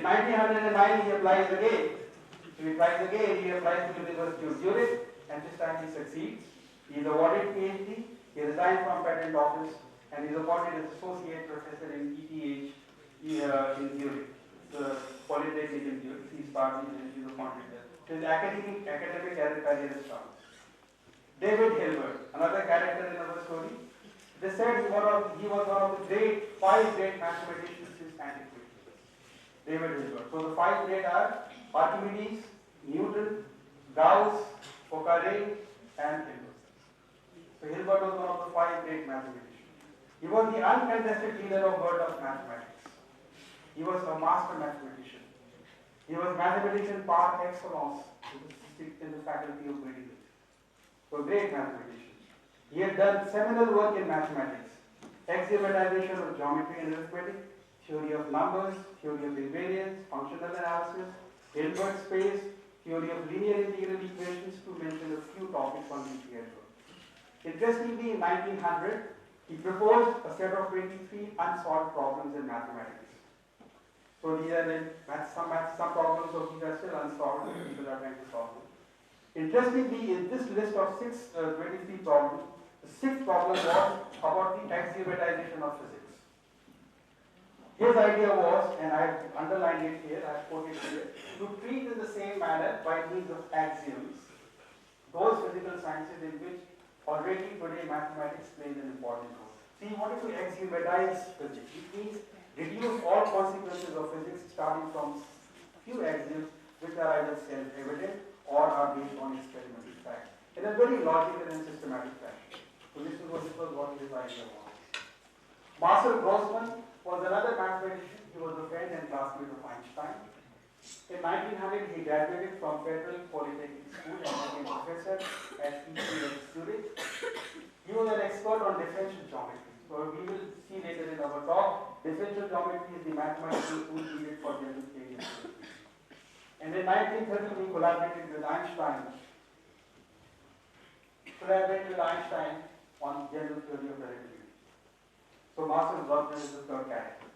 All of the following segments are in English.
In 1909 he applies again. So he tries again, he applies to the University of Zurich, and this time he succeeds. He is awarded PhD, he resigned from patent office, and he is appointed as associate professor in ETH in Zurich. The Polytechnic in Zurich. He started and he is appointed there. So his academic career is strong. David Hilbert, another character in our story. They said he was one of the five great mathematicians since antiquity. David Hilbert. So the five great are Archimedes, Newton, Gauss, Khare, and Hilbert. So Hilbert was one of the five great mathematicians. He was the uncontested leader of world of mathematics. He was a master mathematician. He was mathematician par excellence in the faculty of medicine. So a great mathematician. He had done seminal work in mathematics, axiomatization of geometry and arithmetic, theory of numbers, theory of invariance, functional analysis, Hilbert space, theory of linear integral equations, to mention a few topics on which he had worked. Interestingly, in 1900, he proposed a set of 23 unsolved problems in mathematics. So these are some problems of these are still unsolved, and people are trying to solve them. Interestingly, in this list of 23 problems, the sixth problem was about the axiomatization of physics. His idea was, and I have underlined it here, I have quoted here, to treat in the same manner by means of axioms those physical sciences in which already today mathematics plays an important role. So he wanted to axiomatize physics. It means reduce all consequences of physics starting from few axioms which are either self-evident or are based on experimental facts in a very logical and systematic fashion. So this was what his idea was. Marcel Grossmann was another mathematician. He was a friend and classmate of Einstein. In 1900, he graduated from Federal Polytechnic School and became professor at ETH Zurich. He was an expert on differential geometry. So we will see later in our talk, differential geometry is the mathematical tool needed for general theory. And in 1930, he collaborated with Einstein on general theory of relativity. So Marcel Grossmann is the third character.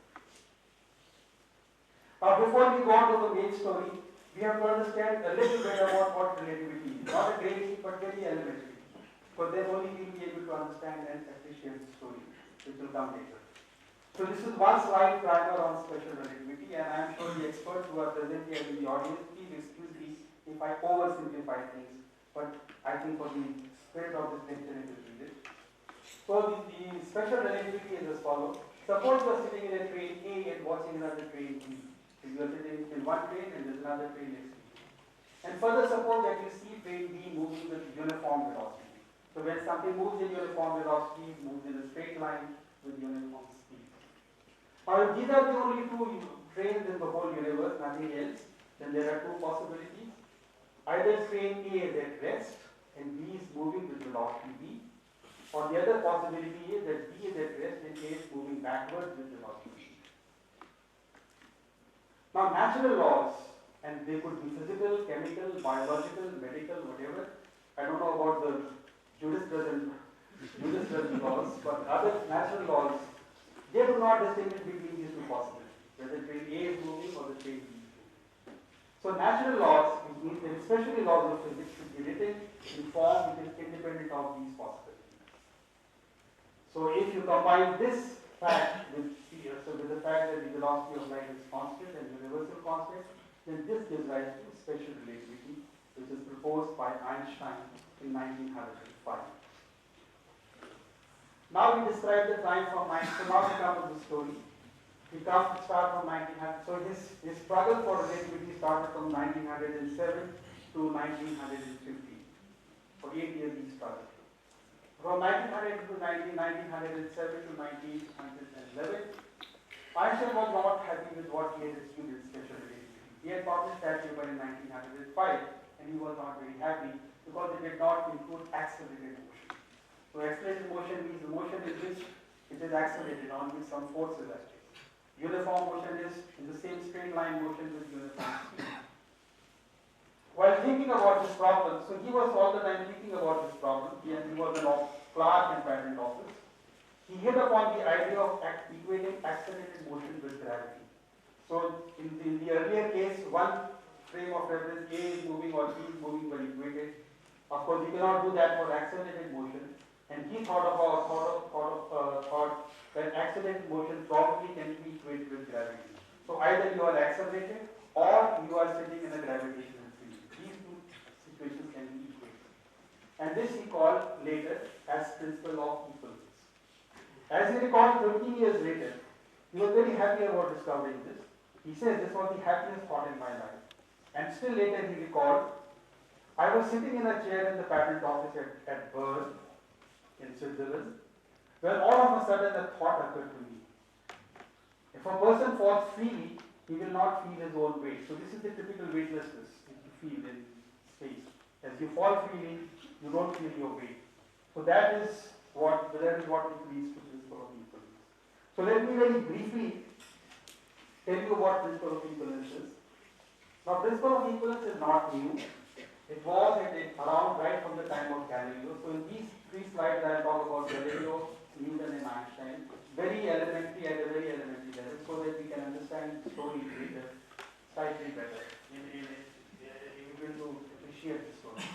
Now before we go on to the main story, we have to understand a little bit about what relativity is. Not a great deal, but very elementary. Because then only we will be able to understand and appreciate the story, which will come later. So this is one slide primer on special relativity, and I am sure the experts who are present here in the audience, please excuse me if I oversimplify things, but I think for the spirit of this lecture it is needed. So the special relativity is as follows. Suppose you are sitting in a train A and watching another train B. So you are sitting in one train and there is another train next to you. And further suppose that you see train B moving with uniform velocity. So when something moves in uniform velocity, it moves in a straight line with uniform speed. Now if these are the only two trains in the whole universe, nothing else, then there are two possibilities. Either train A is at rest and B is moving with velocity V, or the other possibility is that B is at rest and A is moving backwards with velocity V. Now natural laws, and they could be physical, chemical, biological, medical, whatever. I don't know about the jurisprudence laws, but other natural laws, they do not distinguish between these two possibilities, whether train A is moving or the train B is moving. So natural laws, which means that especially laws of physics, should be written in form which is independent of these possibilities. So if you combine this fact with the fact that the velocity of light is constant and universal constant, then this gives rise to special relativity, which is proposed by Einstein in 1905. Now we describe the time from Einstein. So now we come to the story. We start from 1900. So his struggle for relativity started from 1907 to 1950. For 8 years he struggled. From 1900 to 1907 to 1911, Einstein was not happy with what he had achieved in special relativity. He had published that paper in 1905, and he was not very happy because it did not include accelerated motion. So accelerated motion means the motion in which it is accelerated, on which some force is acting. Uniform motion is in the same straight line motion with uniform speed. While thinking about this problem, so he was all the time thinking about this problem, he was a clerk in patent office. He hit upon the idea of equating accelerated motion with gravity. So in the earlier case, one frame of reference A is moving or B is moving but equated. Of course, you cannot do that for accelerated motion. And he thought that accelerated motion probably can be equated with gravity. So either you are accelerated or you are sitting in a gravitational field. These two situations can be equated. And this he called later as principle of equivalence. As he recalled 20 years later, he was very happy about discovering this. He says this was the happiest thought in my life. And still later he recalled, I was sitting in a chair in the patent office at Bern in Switzerland, when all of a sudden a thought occurred to me. If a person falls freely, he will not feel his own weight. So this is the typical weightlessness that you feel in space. As you fall freely, you don't feel your weight. So that is what it leads to principle of equivalence. So let me very briefly tell you what principle of equivalence is. Now principle of equivalence is not new. It was around right from the time of Galileo. So in these three slides I will talk about Galileo, Newton and Einstein, very elementary at a very elementary level, so that we can understand the story slightly better. We will to appreciate the story.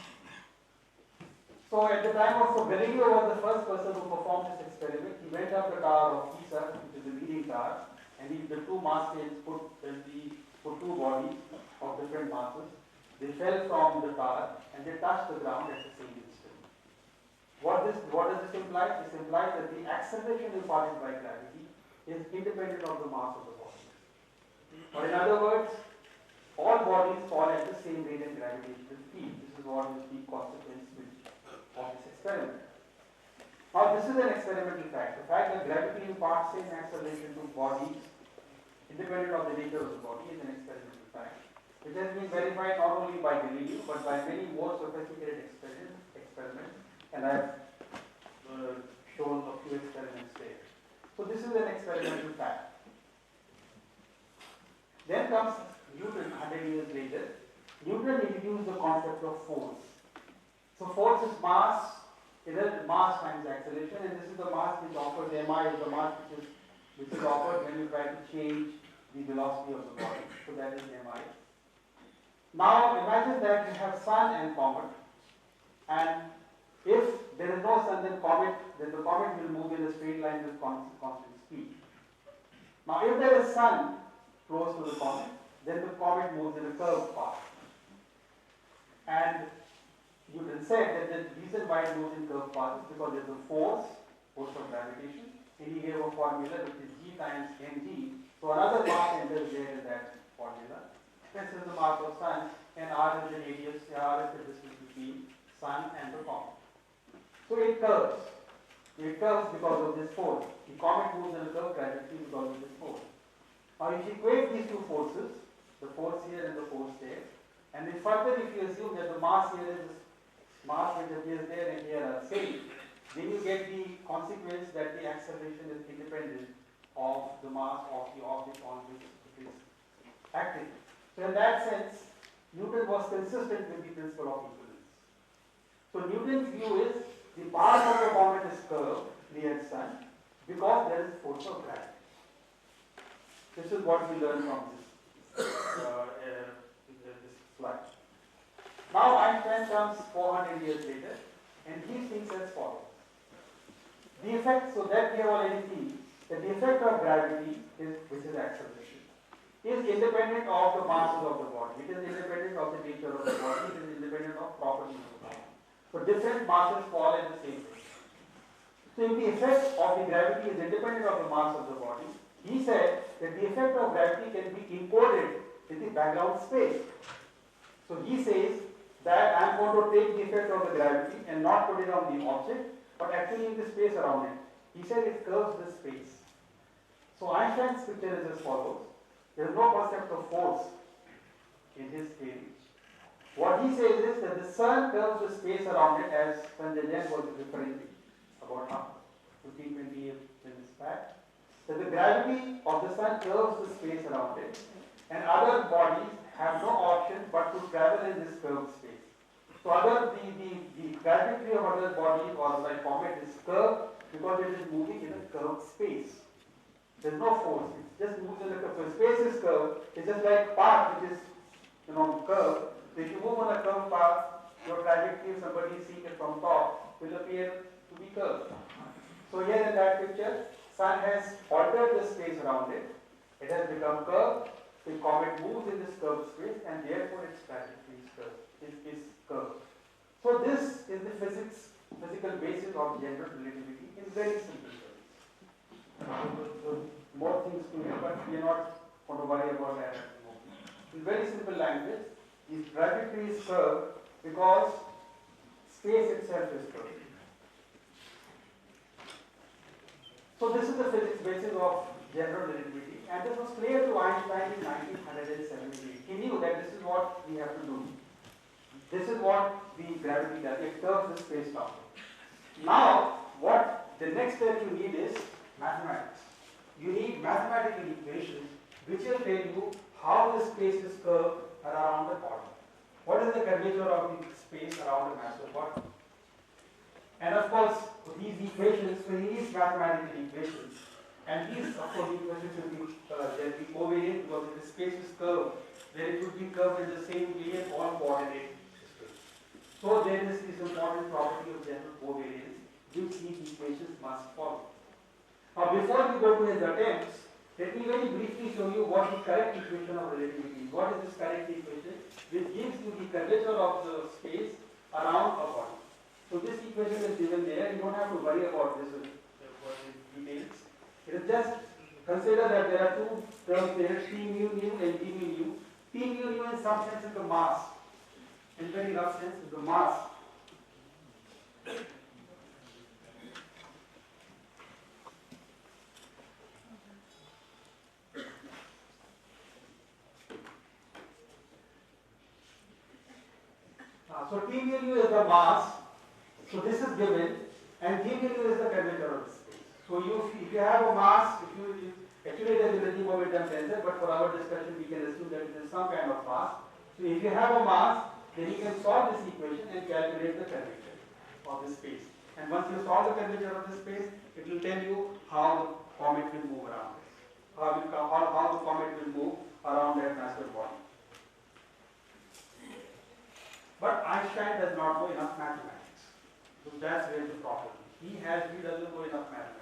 So at the time of Galileo was the first person who performed this experiment. He went up the tower of INSA, which is the leading tower, and the two mass scales put two bodies of different masses. They fell from the tower and they touched the ground at the same instant. What does this imply? This implies that the acceleration imparted by gravity is independent of the mass of the body. Or in other words, all bodies fall at the same rate in gravitational field. This is what is the consequence of this experiment. Now this is an experimental fact. The fact that gravity imparts same acceleration to bodies independent of the nature of the body is an experimental fact. It has been verified not only by Galileo but by many more sophisticated experiments, and I have shown a few experiments there. So this is an experimental fact. Then comes Newton 100 years later. Newton introduced the concept of force. So force is mass, mass times acceleration, and this is the mass which offers, mi is the mass which is offered when you try to change the velocity of the body. So that is mi. Now imagine that you have sun and comet, and if there is no sun, then the comet will move in a straight line with constant speed. Now if there is sun close to the comet, then the comet moves in a curved path. And Newton said that the reason why it moves in curved path is because there is a force of gravitation, and he gave a formula which is G times mg. So another mass enters there in that formula. This is the mass of sun, and r is the radius, r is the distance between sun and the comet. So it curves. It curves because of this force. The comet moves in a curved trajectory because of this force. Now if you equate these two forces, the force here and the force there, and then further if you assume that the mass here is this mass which appears there and here are same, then you get the consequence that the acceleration is independent of the mass of the object on which it is acting. So in that sense, Newton was consistent with the principle of equivalence. So Newton's view is the path of the comet is curved near the sun because there is force of gravity. This is what we learn from this slide. Now Einstein comes 400 years later, and he thinks as follows. The effect, so that we have already seen, that the effect of gravity, which is acceleration, is independent of the masses of the body. It is independent of the nature of the body. It is independent of properties of the body. So different masses fall at the same rate. So if the effect of the gravity is independent of the mass of the body, he said that the effect of gravity can be encoded in the background space. So he says that I am going to take the effect of the gravity and not put it on the object, but actually in the space around it. He said it curves the space. So Einstein's picture is as follows. There is no concept of force in his theory. What he says is that the sun curves the space around it, as Sanjay was referring about 15-20 minutes back. That the gravity of the sun curves the space around it, and other bodies have no option but to travel in this curved space. So the trajectory of other bodies or like comet is curved because it is moving in a curved space. There's no force. It just moves in the curve. So space is curved. It's just like path, which is curved. So if you move on a curved path, your trajectory, if somebody is seeing it from top, will appear to be curved. So here in that picture, sun has altered the space around it. It has become curved. The comet moves in this curved space, and therefore its trajectory is curved. So this is the physical basis of general relativity in very simple terms. More things to it, but we are not going to worry about that at the moment. In very simple language, the trajectory is curved because space itself is curved. So this is the physics basis of general relativity, and this was clear to Einstein in 1978. He knew that this is what we have to do. This is what the gravity does. It curves the space down. Now, what the next step you need is mathematics. You need mathematical equations which will tell you how the space is curved around the bottom. What is the curvature of the space around the mass of bottom? And of course, these equations, so he needs mathematical equations. And these, of course, equations will be covariant because if the space is curved, then it would be curved in the same way in all coordinate systems. So there is this important property of general covariance which these equations must follow. Now, before we go to his attempts, let me very briefly show you what the correct equation of relativity is. What is this correct equation? Which gives you the curvature of the space around a body. So this equation is given there. You don't have to worry about this details. It is just consider that there are two terms there, T mu nu and d mu nu. T mu nu in some sense is the mass. In very rough sense is the mass. So T mu nu is the mass. So this is given, and d mu nu is the curvature of the space. So if you have a mass, actually it is a relative momentum tensor, but for our discussion we can assume that it is some kind of mass. So if you have a mass, then you can solve this equation and calculate the curvature of the space. And once you solve the curvature of the space, it will tell you how the comet will move around it. How the comet will move around that massive body. But Einstein does not know enough mathematics. So that's where the problem is. He doesn't know enough mathematics.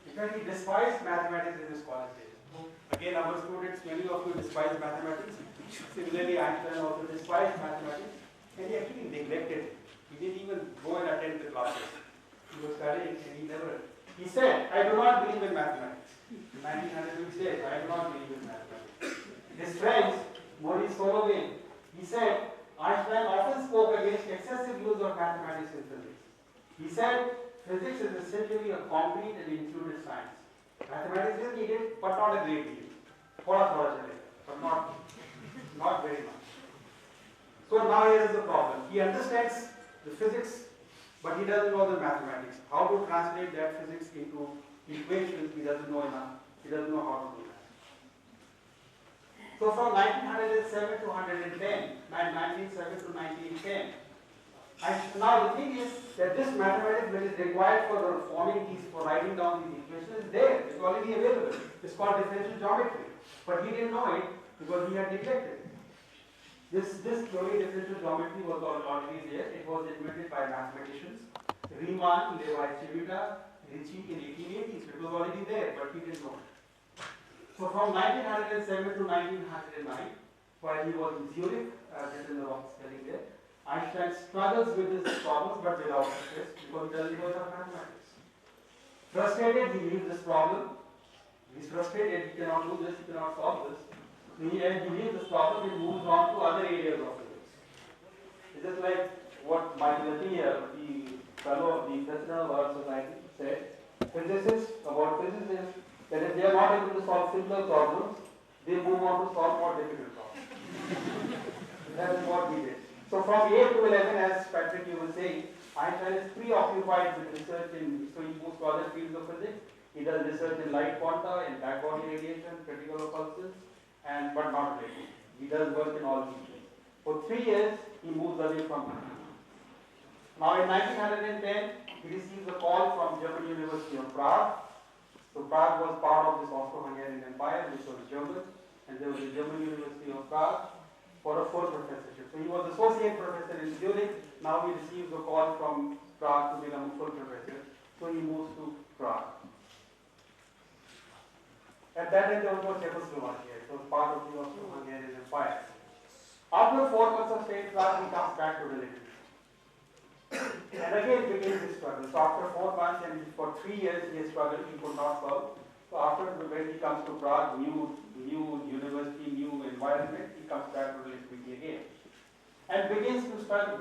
In fact, he despised mathematics in his college days. Again, our students, many of you despise mathematics. Similarly, Einstein also despised mathematics, and he actually neglected it. He didn't even go and attend the classes. He was studying, and he said, I do not believe in mathematics. In 1900, he said, I do not believe in mathematics. His friends, Maurice Holloway, he said, Einstein often spoke against excessive use of mathematics in physics. He said, physics is essentially a concrete and intuitive science. Mathematics is needed, but not a great deal. But not very much. So now here is the problem. He understands the physics, but he doesn't know the mathematics. How to translate that physics into equations, he doesn't know enough. He doesn't know how to do that. So from 1907 to 1907 to 1910, now the thing is that this mathematics that is required for writing down these equations is there. It's already available. It's called differential geometry. But he didn't know it because he had neglected it. This theory, differential geometry, was already there. It was invented by mathematicians. Riemann, Levi Civita, Ricci in 1880s. It was already there, but he didn't know it. So from 1907 to 1909, while he was in Zurich, just in the wrong spelling there, Einstein struggles with his problems but without success because he doesn't know enough mathematics. Frustrated, he leaves this problem. He's frustrated, he cannot do this, he cannot solve this. He leaves this problem and moves on to other areas of physics. It's just like what Michael here, the fellow of the President of our Society, said, physicists, that if they are not able to solve simpler problems, they move on to solve more difficult problems. That is what we did. So from 8 to 11, as Patrick you were saying, Einstein is preoccupied with research so he moves to other fields of physics. He does research in light quanta, in black body radiation, critical pulses, but not really. He does work in all these things. For 3 years, he moves away from it. Now in 1910, he receives a call from German University of Prague, So Prague was part of this Austro-Hungarian Empire, which was German, and there was the German University of Prague for a full professorship. So he was associate professor in Zurich. Now he receives a call from Prague to become a full professor. So he moves to Prague. At that time, there was no Czechoslovakia. It was part of the Austro-Hungarian Empire. After 4 months of stay in Prague, he comes back to relativity. And again begins his struggle. So after 4 months and for 3 years he has struggled, he could not solve. So after when he comes to Prague, new university, new environment, he comes back to relativity again. And begins his struggle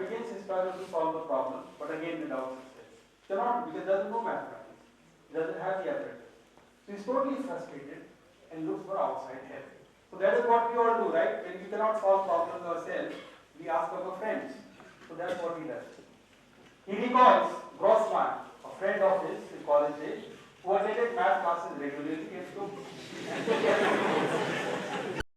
to solve the problem, but again without success. Cannot, because he doesn't know mathematics. He doesn't have the apparatus. So he's totally frustrated and looks for outside help. So that is what we all do, right? When we cannot solve problems ourselves, we ask our friends. So that's what he does. He recalls Grossman, a friend of his in college days, who attended math classes regularly and took